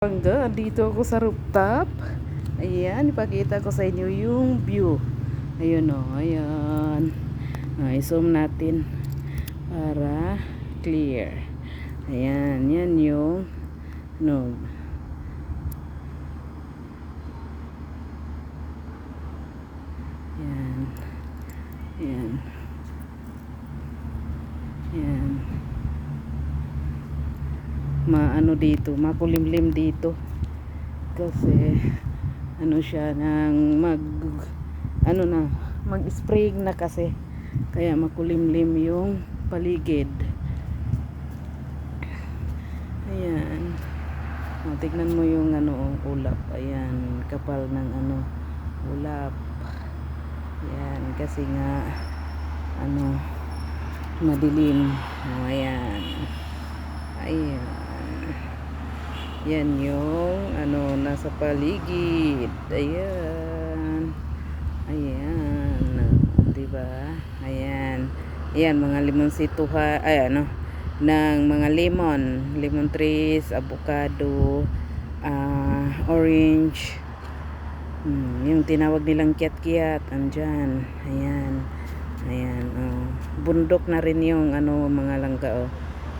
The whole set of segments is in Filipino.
Hanggang dito ako sa rooftop. Ayan, ipakita ko sa inyo yung view. Ayun o, ayan. I-zoom natin para clear. Ayan, yan yung no. Ayan. Ayan. Ayan. Maano dito, makulimlim dito. Kasi ano siya nang mag-spring na kasi. Kaya makulimlim yung paligid. Ayan. Tignan mo yung ulap. Ayan, kapal ng ulap. Ayan, kasi nga madilim. Ayan. Ayan. Yan yung nasa paligid. Ayan. Ayan. Diba? Ayan. Ayan, mga limonsituha. Ng mga lemon trees, avocado, orange. Yung tinawag nilang kiat-kiat. Andyan. Ayan. Ayan. Bundok na rin yung mga langka.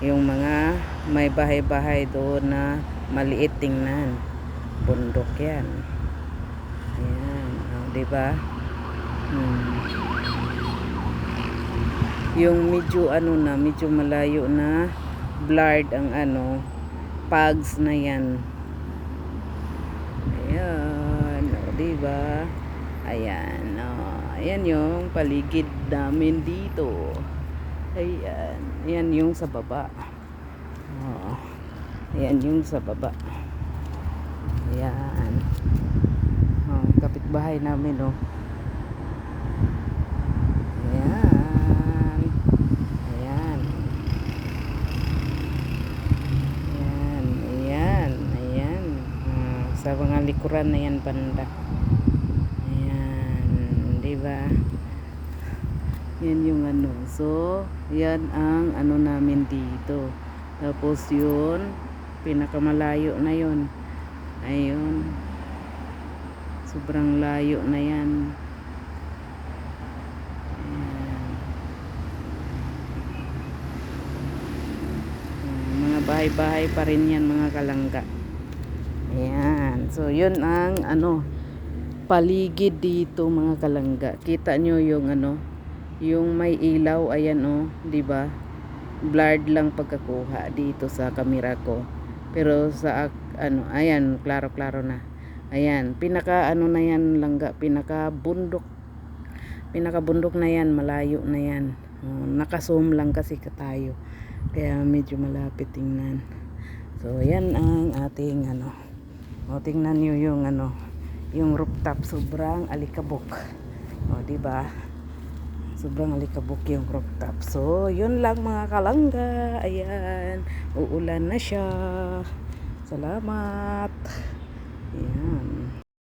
Yung mga may bahay-bahay doon na maliit tingnan. Bundok yan. Ayan. Diba? Yung medyo medyo malayo na blurred ang pags na yan. Ayan. Diba? Ayan. Ayan yung paligid namin dito. Ayan. Ayan yung sa baba. Ayan yung sa baba. Ayan. Kapitbahay namin Ayan. Ayan. Ayan. Ayan. Ayan. Sa mga likuran na yan banda. Ayan. Diba? Yan yung so yan ang namin dito. Tapos yun pinakamalayo na yun. Ayun, sobrang layo na yan. Ayan. Mga bahay-bahay pa rin yan, mga kalangga. Ayan, so yun ang paligid dito, mga kalangga. Kita nyo yung yung may ilaw. Ayan di ba? Blurred lang pagkakuha dito sa camera ko. Pero sa ayan, klaro-klaro na. Ayan, pinaka na yan langga, pinaka-bundok na yan, malayo na yan. Naka-zoom lang kasi tayo. Kaya medyo malapit tingnan. So, yan ang ating tingnan niyo yung yung rooftop, sobrang alikabok. Di ba? Sobrang alikabok yung rooftop. So, yun lang mga kalangga. Ayan. Uulan na siya. Salamat. Ayan.